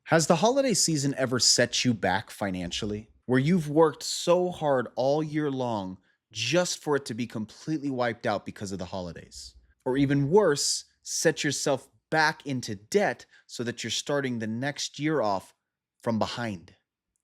Has the holiday season ever set you back financially? Where you've worked so hard all year long just for it to be completely wiped out because of the holidays? Or even worse, set yourself back into debt so that you're starting the next year off from behind?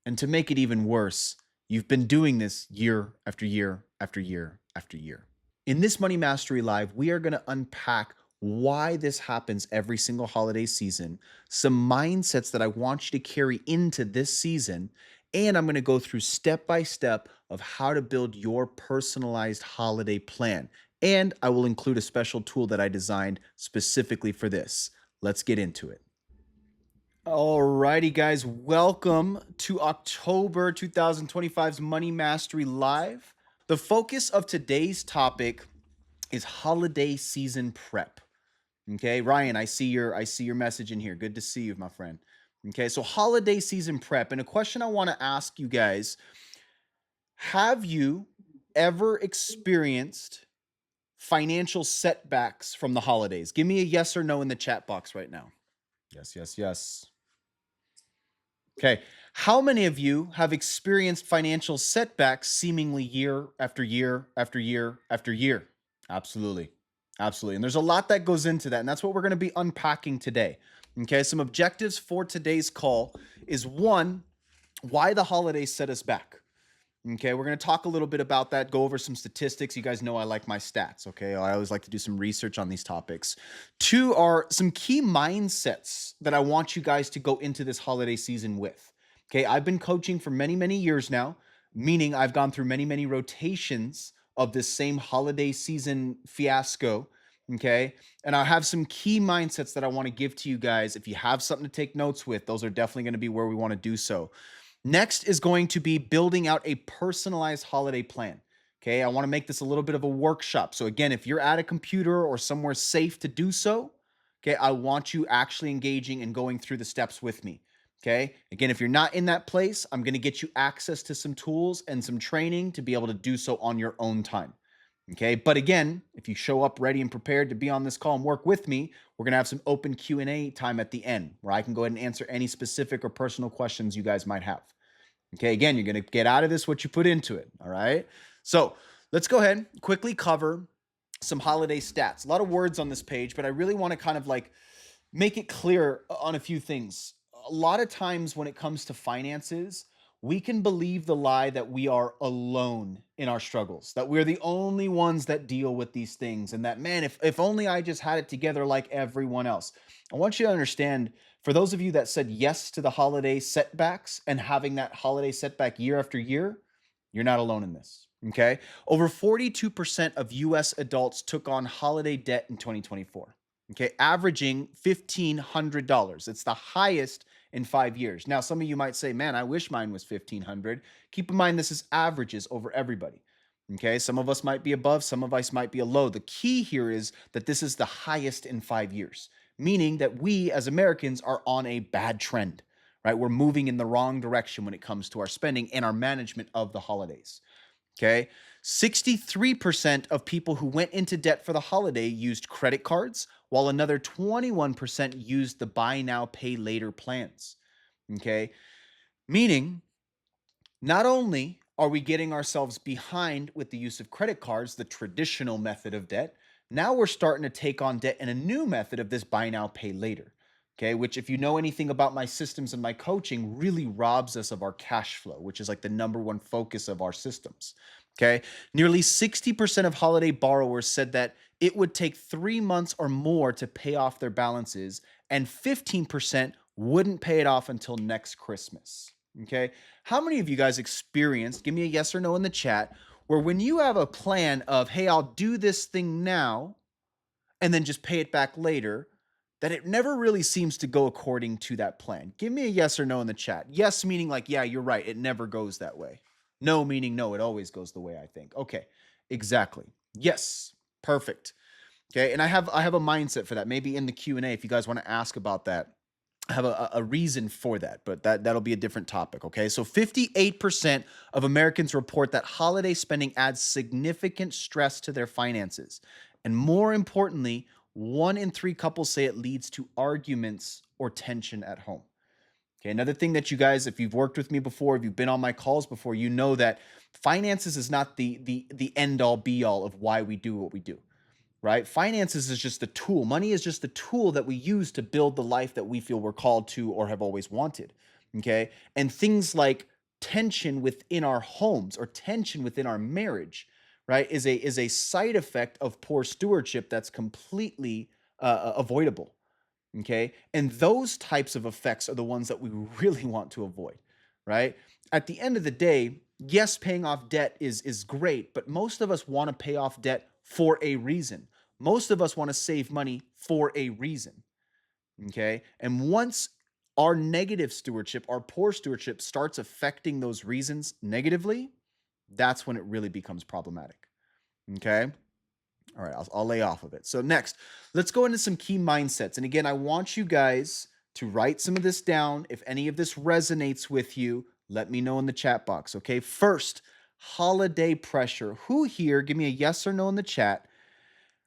And to make it even worse, you've been doing this year after year after year after year. In this Money Mastery Live, we are going to unpack why this happens every single holiday season, some mindsets that I want you to carry into this season, and I'm going to go through step by step of how to build your personalized holiday plan. And I will include a special tool that I designed specifically for this. Let's get into it. Alrighty, guys, welcome to October 2025's Money Mastery Live. The focus of today's topic is holiday season prep. Okay, Ryan, I see your message in here. Good to see you, my friend. Okay, so holiday season prep. And a question I want to ask you guys, have you ever experienced financial setbacks from the holidays? Give me a yes or no in the chat box right now. Yes, yes, yes. Okay. How many of you have experienced financial setbacks seemingly year after year after year after year? Absolutely. Absolutely. And there's a lot that goes into that. And that's what we're going to be unpacking today. Okay. Some objectives for today's call is one, why the holidays set us back. Okay, we're going to talk a little bit about that, go over some statistics. You guys know I like my stats, okay? I always like to do some research on these topics. Two are some key mindsets that I want you guys to go into this holiday season with. Okay, I've been coaching for many, many years now, meaning I've gone through many, many rotations of this same holiday season fiasco. Okay, and I have some key mindsets that I want to give to you guys. If you have something to take notes with, those are definitely going to be where we want to do so. Next is going to be building out a personalized holiday plan. Okay, I want to make this a little bit of a workshop. So, again, if you're at a computer or somewhere safe to do so, okay, I want you actually engaging and going through the steps with me. Okay, again, if you're not in that place, I'm going to get you access to some tools and some training to be able to do so on your own time. Okay, but again, if you show up ready and prepared to be on this call and work with me, we're going to have some open Q&A time at the end where I can go ahead and answer any specific or personal questions you guys might have. Okay, again, you're going to get out of this what you put into it. All right. So let's go ahead and quickly cover some holiday stats. A lot of words on this page, but I really want to kind of like make it clear on a few things. A lot of times when it comes to finances, we can believe the lie that we are alone in our struggles, that we're the only ones that deal with these things, and that, man, if only I just had it together like everyone else. I want you to understand, for those of you that said yes to the holiday setbacks and having that holiday setback year after year, you're not alone in this. Okay. Over 42% of US adults took on holiday debt in 2024. Okay. Averaging $1,500. It's the highest in 5 years. Now, some of you might say, man, I wish mine was 1,500. Keep in mind, this is averages over everybody. Okay. Some of us might be above, some of us might be below. The key here is that this is the highest in 5 years, meaning that we as Americans are on a bad trend, right? We're moving in the wrong direction when it comes to our spending and our management of the holidays. Okay. 63% of people who went into debt for the holiday used credit cards, while another 21% used the buy now, pay later plans. Okay. Meaning, not only are we getting ourselves behind with the use of credit cards, the traditional method of debt, now we're starting to take on debt in a new method of this buy now, pay later. Okay, which, if you know anything about my systems and my coaching, really robs us of our cash flow, which is like the number one focus of our systems. Okay, nearly 60% of holiday borrowers said that it would take 3 months or more to pay off their balances, and 15% wouldn't pay it off until next Christmas. Okay, how many of you guys experienced, give me a yes or no in the chat, where when you have a plan of, hey, I'll do this thing now and then just pay it back later, that it never really seems to go according to that plan? Give me a yes or no in the chat. Yes, meaning like, yeah, you're right, it never goes that way. No, meaning no, it always goes the way I think. Okay, exactly. Yes, perfect. Okay, and I have a mindset for that. Maybe in the Q&A, if you guys want to ask about that, I have a reason for that, but that'll be a different topic. Okay, so 58% of Americans report that holiday spending adds significant stress to their finances. And more importantly, 1 in 3 couples say it leads to arguments or tension at home. Okay, another thing that you guys, if you've worked with me before, if you've been on my calls before, you know that finances is not the end all be all of why we do what we do, right? Finances is just the tool. Money is just the tool that we use to build the life that we feel we're called to or have always wanted. Okay. And things like tension within our homes or tension within our marriage, right, is a side effect of poor stewardship that's completely avoidable. Okay. And those types of effects are the ones that we really want to avoid, right? At the end of the day, yes, paying off debt is great, but most of us want to pay off debt for a reason. Most of us want to save money for a reason. Okay. And once our negative stewardship, our poor stewardship starts affecting those reasons negatively, that's when it really becomes problematic. Okay. All right, I'll lay off of it. So next, let's go into some key mindsets. And again, I want you guys to write some of this down. If any of this resonates with you, let me know in the chat box. Okay. First, holiday pressure. Who here, give me a yes or no in the chat,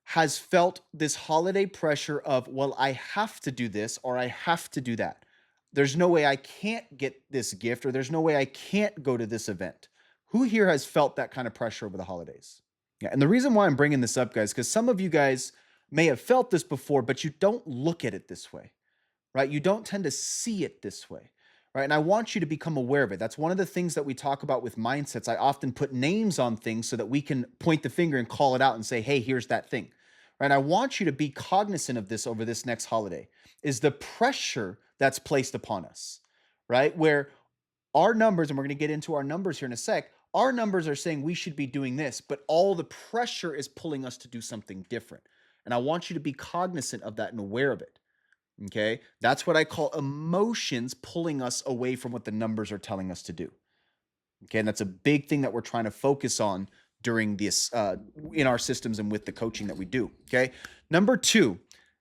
has felt this holiday pressure of, well, I have to do this or I have to do that. There's no way I can't get this gift or there's no way I can't go to this event. Who here has felt that kind of pressure over the holidays? Yeah, and the reason why I'm bringing this up, guys, because some of you guys may have felt this before, but you don't look at it this way, right? You don't tend to see it this way, right? And I want you to become aware of it. That's one of the things that we talk about with mindsets. I often put names on things so that we can point the finger and call it out and say, hey, here's that thing, right? I want you to be cognizant of this over this next holiday, is the pressure that's placed upon us, right? Where our numbers, and we're going to get into our numbers here in a sec, our numbers are saying we should be doing this, but all the pressure is pulling us to do something different. And I want you to be cognizant of that and aware of it. Okay. That's what I call emotions pulling us away from what the numbers are telling us to do. Okay. And that's a big thing that we're trying to focus on during this, in our systems and with the coaching that we do. Okay. Number two,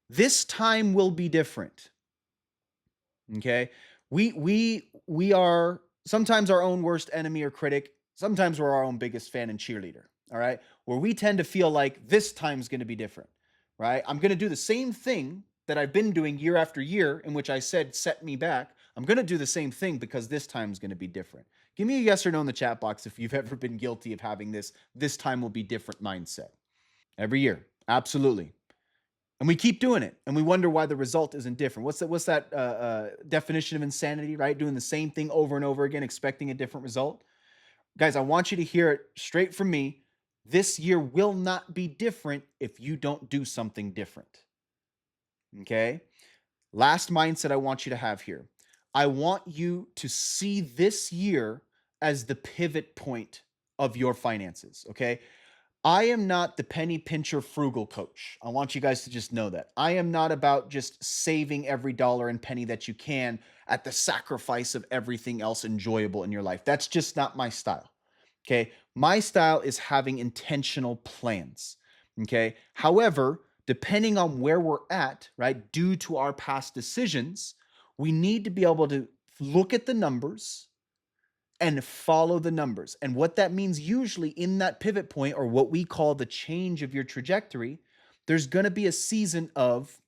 this time will be different. Okay. We are sometimes our own worst enemy or critic. Sometimes we're our own biggest fan and cheerleader. All right. Where we tend to feel like this time's going to be different. Right. I'm going to do the same thing that I've been doing year after year, in which I said set me back. I'm going to do the same thing because this time's going to be different. Give me a yes or no in the chat box if you've ever been guilty of having this time will be different mindset. Every year. Absolutely. And we keep doing it, and we wonder why the result isn't different. What's that definition of insanity, right? Doing the same thing over and over again, expecting a different result. Guys, I want you to hear it straight from me. This year will not be different if you don't do something different. Okay? Last mindset I want you to have here. I want you to see this year as the pivot point of your finances. Okay? I am not the penny pincher frugal coach. I want you guys to just know that. I am not about just saving every dollar and penny that you can at the sacrifice of everything else enjoyable in your life. That's just not my style. Okay. My style is having intentional plans. Okay. However, depending on where we're at, right, due to our past decisions, we need to be able to look at the numbers and follow the numbers. And what that means usually in that pivot point, or what we call the change of your trajectory, there's going to be a season of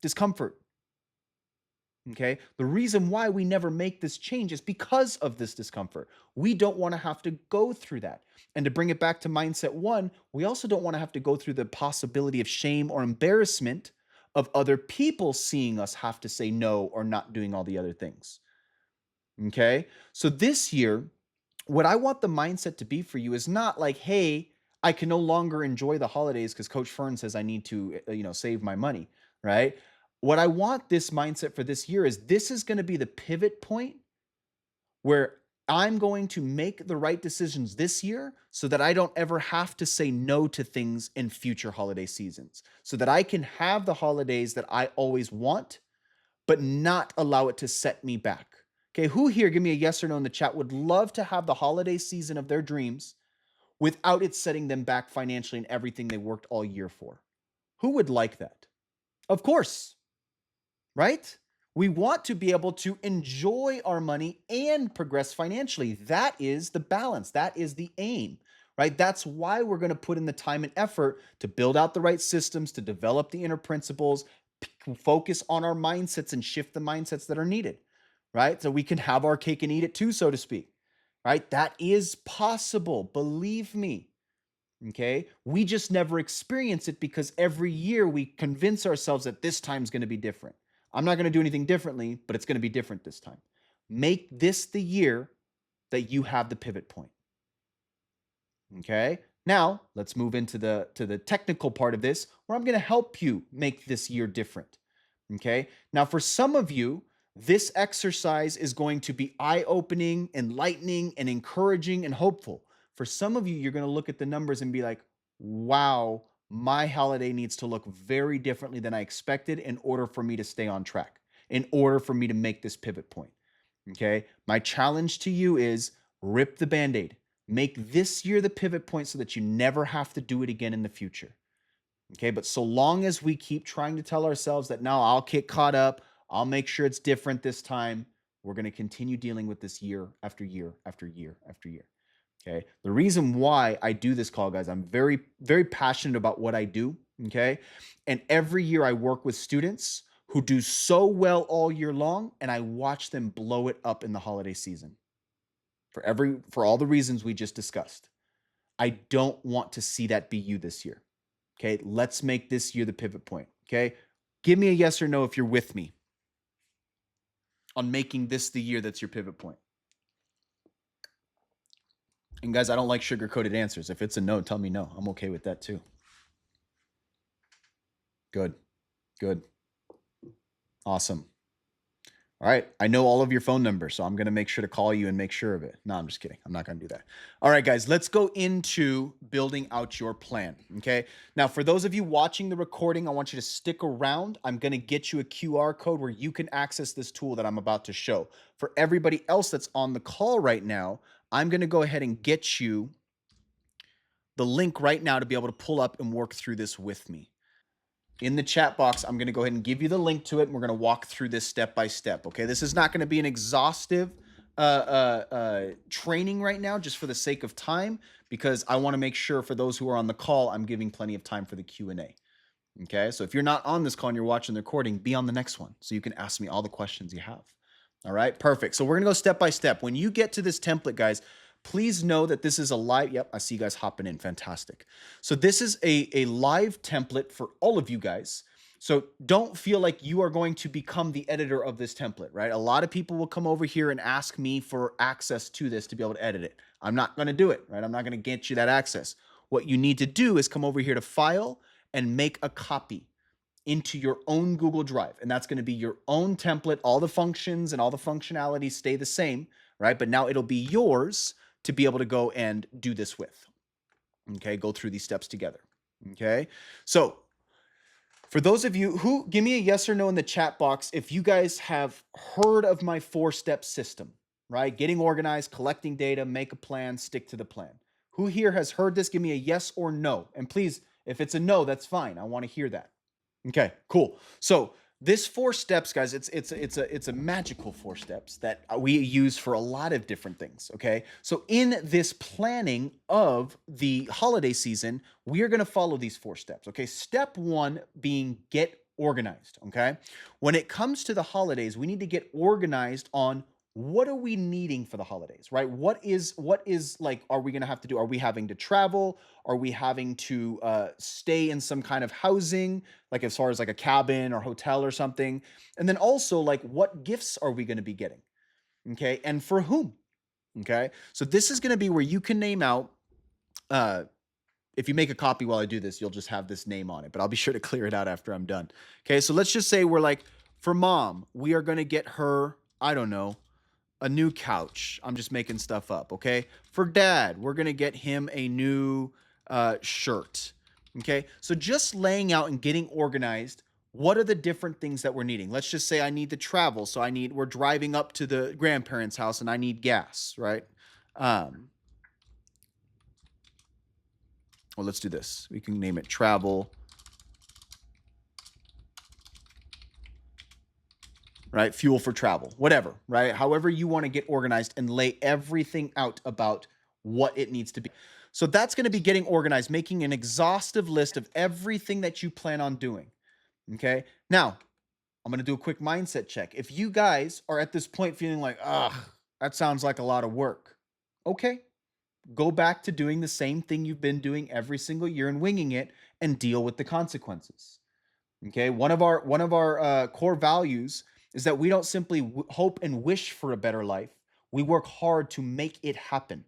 discomfort. Okay. The reason why we never make this change is because of this discomfort. We don't want to have to go through that. And to bring it back to mindset one, we also don't want to have to go through the possibility of shame or embarrassment of other people seeing us have to say no or not doing all the other things. Okay. So this year, what I want the mindset to be for you is not like, hey, I can no longer enjoy the holidays because Coach Fern says I need to, save my money, right? What I want this mindset for this year is this is going to be the pivot point where I'm going to make the right decisions this year so that I don't ever have to say no to things in future holiday seasons, so that I can have the holidays that I always want, but not allow it to set me back. Okay, who here, give me a yes or no in the chat, would love to have the holiday season of their dreams without it setting them back financially and everything they worked all year for? Who would like that? Of course, right? We want to be able to enjoy our money and progress financially. That is the balance. That is the aim, right? That's why we're going to put in the time and effort to build out the right systems, to develop the inner principles, focus on our mindsets and shift the mindsets that are needed, right? So we can have our cake and eat it too, so to speak, right? That is possible. Believe me. Okay. We just never experience it because every year we convince ourselves that this time is going to be different. I'm not going to do anything differently, but it's going to be different this time. Make this the year that you have the pivot point. Okay. Now let's move into the technical part of this where I'm going to help you make this year different. Okay. Now, for some of you, this exercise is going to be eye-opening, enlightening, and encouraging and hopeful. For some of you, you're going to look at the numbers and be like, wow, my holiday needs to look very differently than I expected in order for me to stay on track, in order for me to make this pivot point. Okay. My challenge to you is rip the band-aid. Make this year the pivot point so that you never have to do it again in the future. Okay. But so long as we keep trying to tell ourselves that, no, I'll get caught up, I'll make sure it's different this time, we're going to continue dealing with this year after year after year after year. Okay. The reason why I do this call, guys, I'm very, very passionate about what I do. Okay. And every year I work with students who do so well all year long, and I watch them blow it up in the holiday season for all the reasons we just discussed. I don't want to see that be you this year. Okay. Let's make this year the pivot point. Okay. Give me a yes or no if you're with me on making this the year that's your pivot point. And guys, I don't like sugar-coated answers. If it's a no, tell me no. I'm okay with that too. Good. Good. Awesome. All right. I know all of your phone numbers, so I'm going to make sure to call you and make sure of it. No, I'm just kidding. I'm not going to do that. All right, guys, let's go into building out your plan. Okay. Now, for those of you watching the recording, I want you to stick around. I'm going to get you a QR code where you can access this tool that I'm about to show. For everybody else that's on the call right now, I'm going to go ahead and get you the link right now to be able to pull up and work through this with me. In the chat box, I'm going to go ahead and give you the link to it, and we're going to walk through this step by step. Okay, this is not going to be an exhaustive training right now, just for the sake of time, because I want to make sure for those who are on the call, I'm giving plenty of time for the Q&A. Okay, so if you're not on this call and you're watching the recording, be on the next one so you can ask me all the questions you have. All right, perfect. So we're going to go step by step. When you get to this template, guys, please know that this is a live, yep, I see you guys hopping in, fantastic. So this is a live template for all of you guys. So don't feel like you are going to become the editor of this template, right? A lot of people will come over here and ask me for access to this to be able to edit it. I'm not going to do it, right? I'm not going to get you that access. What you need to do is come over here to File and make a copy into your own Google Drive. And that's going to be your own template. All the functions and all the functionalities stay the same, right? But now it'll be yours to be able to go and do this with. Okay, go through these steps together. Okay, so for those of you who, give me a yes or no in the chat box if you guys have heard of my 4-step system, right? Getting organized, collecting data, make a plan, stick to the plan. Who here has heard this? Give me a yes or no. And please, if it's a no, that's fine. I want to hear that. Okay, cool. So this 4 steps, guys, it's a magical 4 steps that we use for a lot of different things. Okay, so in this planning of the holiday season, we are going to follow these 4 steps. Okay, step 1 being get organized. Okay, when it comes to the holidays, we need to get organized on what are we needing for the holidays, right? What is like, are we going to have to do? Are we having to travel? Are we having to stay in some kind of housing, like as far as like a cabin or hotel or something? And then also, like, what gifts are we going to be getting? Okay. And for whom? Okay. So this is going to be where you can name out, if you make a copy while I do this, you'll just have this name on it, but I'll be sure to clear it out after I'm done. Okay. So let's just say we're like, for mom, we are going to get her, I don't know, a new couch. I'm just making stuff up, okay? For dad, we're going to get him a new shirt, okay? So just laying out and getting organized, what are the different things that we're needing? Let's just say I need to travel, so we're driving up to the grandparents' house and I need gas, right? Well, let's do this. We can name it travel, right? Fuel for travel, whatever, right? However you want to get organized and lay everything out about what it needs to be. So that's going to be getting organized, making an exhaustive list of everything that you plan on doing. Okay. Now, I'm going to do a quick mindset check. If you guys are at this point feeling like, that sounds like a lot of work. Okay, go back to doing the same thing you've been doing every single year and winging it and deal with the consequences. Okay, one of our core values is that we don't simply hope and wish for a better life. We work hard to make it happen.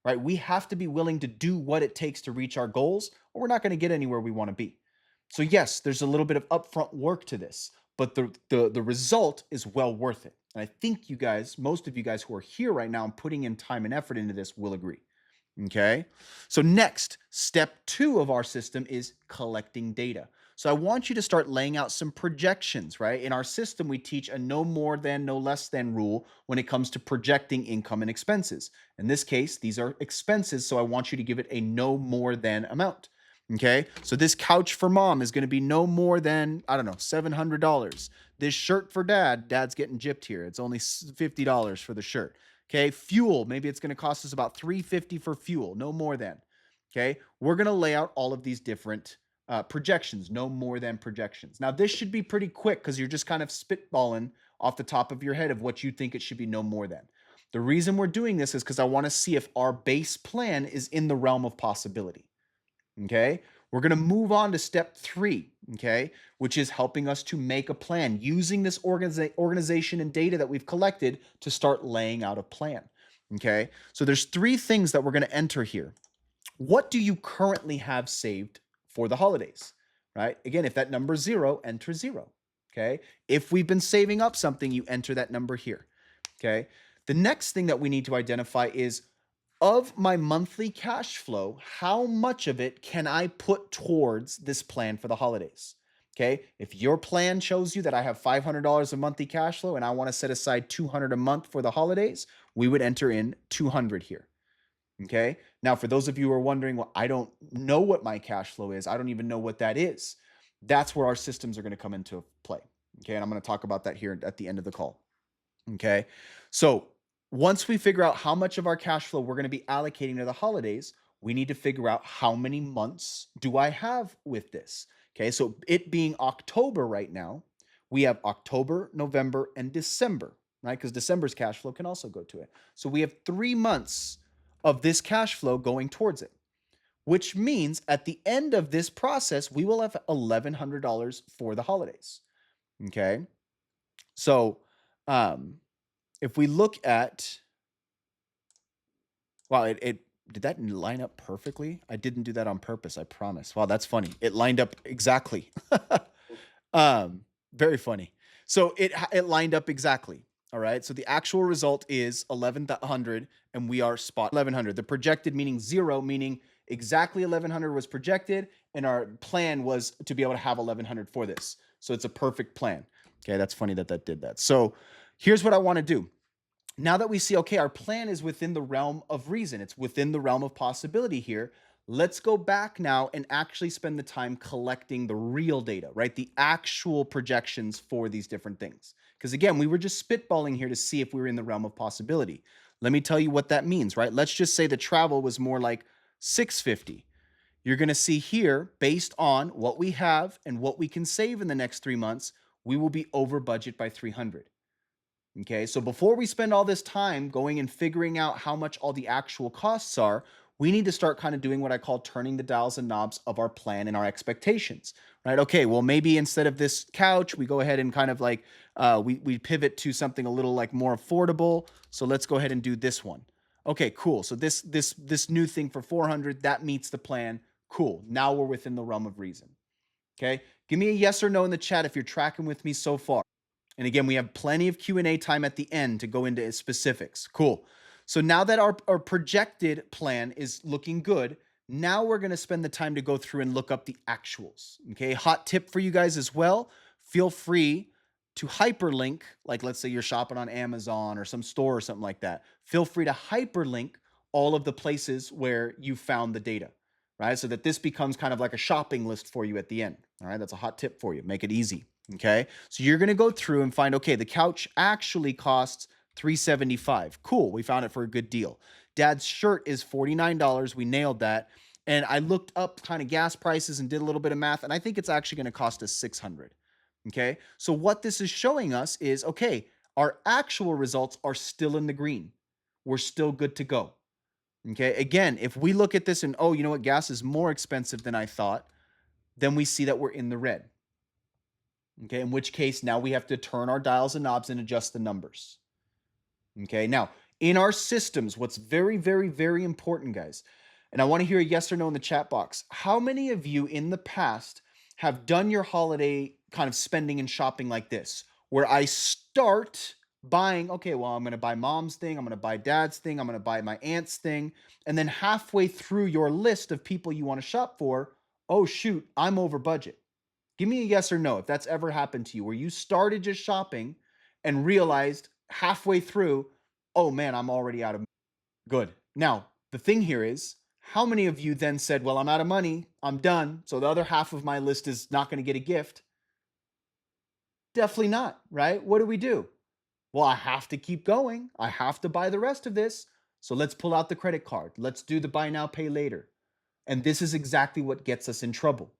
Right? We have to be willing to do what it takes to reach our goals, or we're not going to get anywhere we want to be. So yes, there's a little bit of upfront work to this, but the result is well worth it. And I think you guys, most of you guys who are here right now and putting in time and effort into this will agree. Okay. So next, step 2 of our system is collecting data. So I want you to start laying out some projections, right? In our system, we teach a no more than, no less than rule when it comes to projecting income and expenses. In this case, these are expenses, so I want you to give it a no more than amount. Okay, so this couch for mom is going to be no more than, I don't know, $700. This shirt for dad's getting gypped here. It's only $50 for the shirt. Okay, fuel, maybe it's going to cost us about $3.50 for fuel, no more than. Okay, we're going to lay out all of these different projections, no more than projections. Now, this should be pretty quick because you're just kind of spitballing off the top of your head of what you think it should be no more than. The reason we're doing this is because I want to see if our base plan is in the realm of possibility. Okay, we're going to move on to step 3, okay, which is helping us to make a plan using this organization and data that we've collected to start laying out a plan. Okay, so there's 3 things that we're going to enter here. What do you currently have saved for the holidays? Right? Again, if that number is 0, enter 0. Okay, if we've been saving up something, you enter that number here. Okay, the next thing that we need to identify is, of my monthly cash flow, how much of it can I put towards this plan for the holidays? Okay, if your plan shows you that I have $500 of monthly cash flow and I want to set aside $200 a month for the holidays, we would enter in $200 here. Okay, now for those of you who are wondering, well, I don't know what my cash flow is, I don't even know what that is. That's where our systems are going to come into play. Okay, and I'm going to talk about that here at the end of the call. Okay, so once we figure out how much of our cash flow we're going to be allocating to the holidays, we need to figure out how many months do I have with this. Okay, so it being October right now, we have October, November, and December, right? Because December's cash flow can also go to it. So we have 3 months of this cash flow going towards it, which means at the end of this process, we will have $1,100 for the holidays. Okay, so if we look at, wow, it did that line up perfectly? I didn't do that on purpose, I promise. Wow, that's funny. It lined up exactly. Very funny. So it lined up exactly. All right. So the actual result is 1,100, and we are spot 1,100. The projected meaning 0, meaning exactly 1,100 was projected, and our plan was to be able to have 1,100 for this. So it's a perfect plan. Okay, that's funny that did that. So here's what I want to do. Now that we see, okay, our plan is within the realm of reason, it's within the realm of possibility here, let's go back now and actually spend the time collecting the real data, right? The actual projections for these different things. Because again, we were just spitballing here to see if we were in the realm of possibility. Let me tell you what that means, right? Let's just say the travel was more like 650. You're going to see here, based on what we have and what we can save in the next 3 months, we will be over budget by 300. Okay, so before we spend all this time going and figuring out how much all the actual costs are, we need to start kind of doing what I call turning the dials and knobs of our plan and our expectations, right? Okay, well, maybe instead of this couch, we go ahead and kind of like we pivot to something a little like more affordable. So let's go ahead and do this one. Okay, cool. So this new thing for 400, that meets the plan. Cool. Now we're within the realm of reason. Okay, give me a yes or no in the chat if you're tracking with me so far. And again, we have plenty of Q&A time at the end to go into specifics. Cool. So now that our projected plan is looking good, now we're going to spend the time to go through and look up the actuals. Okay, hot tip for you guys as well. Feel free to hyperlink, like let's say you're shopping on Amazon or some store or something like that. Feel free to hyperlink all of the places where you found the data, right? So that this becomes kind of like a shopping list for you at the end. All right, that's a hot tip for you. Make it easy. Okay, so you're going to go through and find, okay, the couch actually costs $375. Cool, we found it for a good deal. Dad's shirt is $49. We nailed that. And I looked up kind of gas prices and did a little bit of math, and I think it's actually going to cost us $600. Okay. So what this is showing us is okay, our actual results are still in the green. We're still good to go. Okay. Again, if we look at this and, oh, you know what, gas is more expensive than I thought, then we see that we're in the red. Okay. In which case, now we have to turn our dials and knobs and adjust the numbers. Okay. Now, in our systems, what's very, very, very important, guys, and I want to hear a yes or no in the chat box. How many of you in the past have done your holiday kind of spending and shopping like this, where I start buying, okay, well, I'm going to buy mom's thing, I'm going to buy dad's thing, I'm going to buy my aunt's thing. And then halfway through your list of people you want to shop for, oh, shoot, I'm over budget. Give me a yes or no if that's ever happened to you, where you started just shopping and realized halfway through, oh man, I'm already out of money. Good. Now, the thing here is, how many of you then said, well, I'm out of money, I'm done, so the other half of my list is not going to get a gift? Definitely not, right? What do we do? Well, I have to keep going. I have to buy the rest of this. So let's pull out the credit card. Let's do the buy now, pay later. And this is exactly what gets us in trouble.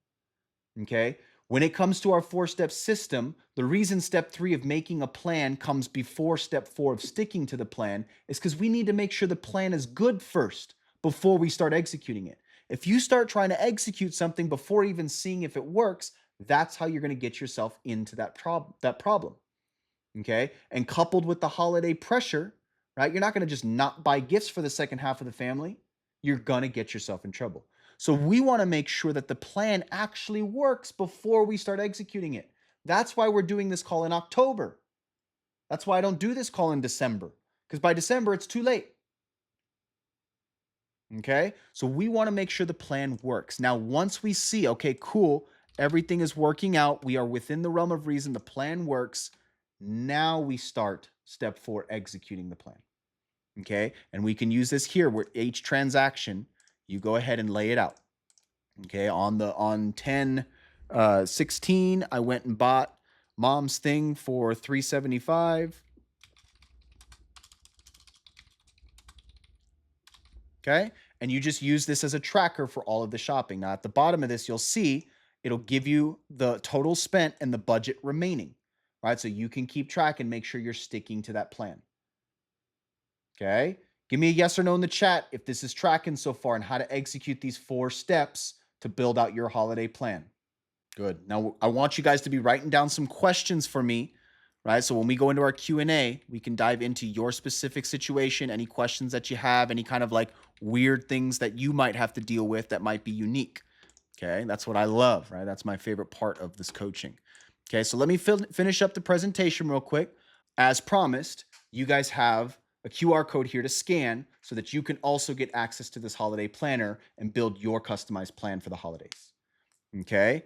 Okay. When it comes to our 4-step system, the reason step 3 of making a plan comes before step 4 of sticking to the plan is because we need to make sure the plan is good first before we start executing it. If you start trying to execute something before even seeing if it works, that's how you're going to get yourself into that problem. Okay. And coupled with the holiday pressure, right? You're not going to just not buy gifts for the second half of the family. You're going to get yourself in trouble. So we want to make sure that the plan actually works before we start executing it. That's why we're doing this call in October. That's why I don't do this call in December, because by December, it's too late. Okay. So we want to make sure the plan works. Now, once we see, okay, cool, everything is working out, we are within the realm of reason, the plan works. Now we start step 4, executing the plan. Okay. And we can use this here where each transaction, you go ahead and lay it out. Okay. On 10 16, I went and bought mom's thing for $375. Okay. And you just use this as a tracker for all of the shopping. Now, at the bottom of this, you'll see it'll give you the total spent and the budget remaining. Right. So you can keep track and make sure you're sticking to that plan. Okay. Give me a yes or no in the chat if this is tracking so far and how to execute these 4 steps to build out your holiday plan. Good. Now I want you guys to be writing down some questions for me, right? So when we go into our Q&A, we can dive into your specific situation, any questions that you have, any kind of like weird things that you might have to deal with that might be unique. Okay? That's what I love, right? That's my favorite part of this coaching. Okay? So let me finish up the presentation real quick. As promised, you guys have a QR code here to scan so that you can also get access to this holiday planner and build your customized plan for the holidays. Okay?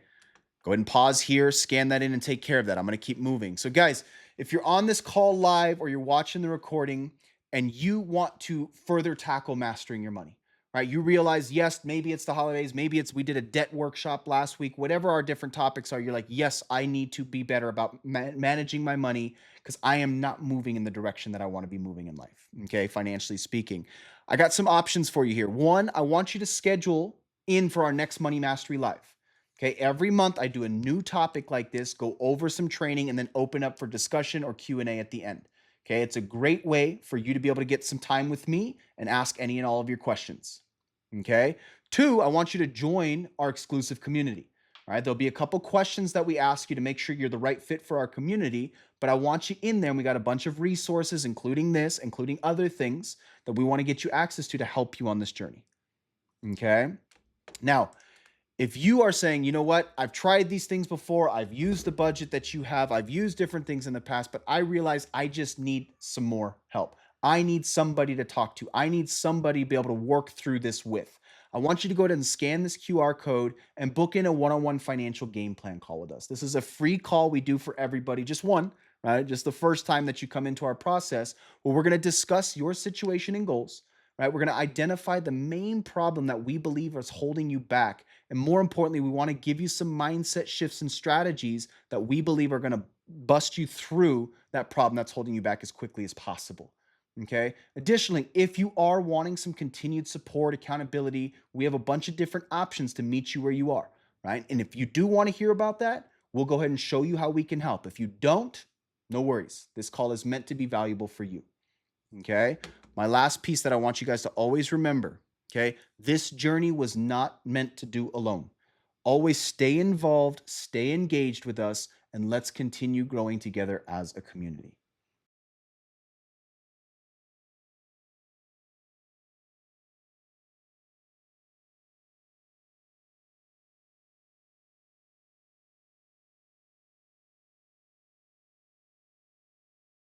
Go ahead and pause here, scan that in, and take care of that. I'm going to keep moving. So, guys, if you're on this call live or you're watching the recording and you want to further tackle mastering your money, right? You realize, yes, maybe it's the holidays, maybe it's we did a debt workshop last week, whatever our different topics are, you're like, yes, I need to be better about managing my money because I am not moving in the direction that I want to be moving in life, okay, financially speaking. I got some options for you here. One, I want you to schedule in for our next Money Mastery Live. Okay, every month I do a new topic like this, go over some training, and then open up for discussion or Q&A at the end. Okay, it's a great way for you to be able to get some time with me and ask any and all of your questions. Okay, 2, I want you to join our exclusive community. All right, there'll be a couple questions that we ask you to make sure you're the right fit for our community, but I want you in there, and we got a bunch of resources, including this, including other things that we want to get you access to help you on this journey. Okay, now, if you are saying, you know what, I've tried these things before, I've used the budget that you have, I've used different things in the past, but I realize I just need some more help. I need somebody to talk to. I need somebody to be able to work through this with. I want you to go ahead and scan this QR code and book in a one-on-one financial game plan call with us. This is a free call we do for everybody, just one, right? Just the first time that you come into our process, where we're going to discuss your situation and goals. Right? We're going to identify the main problem that we believe is holding you back. And more importantly, we want to give you some mindset shifts and strategies that we believe are going to bust you through that problem that's holding you back as quickly as possible. Okay. Additionally, if you are wanting some continued support, accountability, we have a bunch of different options to meet you where you are. Right. And if you do want to hear about that, we'll go ahead and show you how we can help. If you don't, no worries. This call is meant to be valuable for you. Okay. My last piece that I want you guys to always remember. Okay. This journey was not meant to do alone. Always stay involved, stay engaged with us, and let's continue growing together as a community.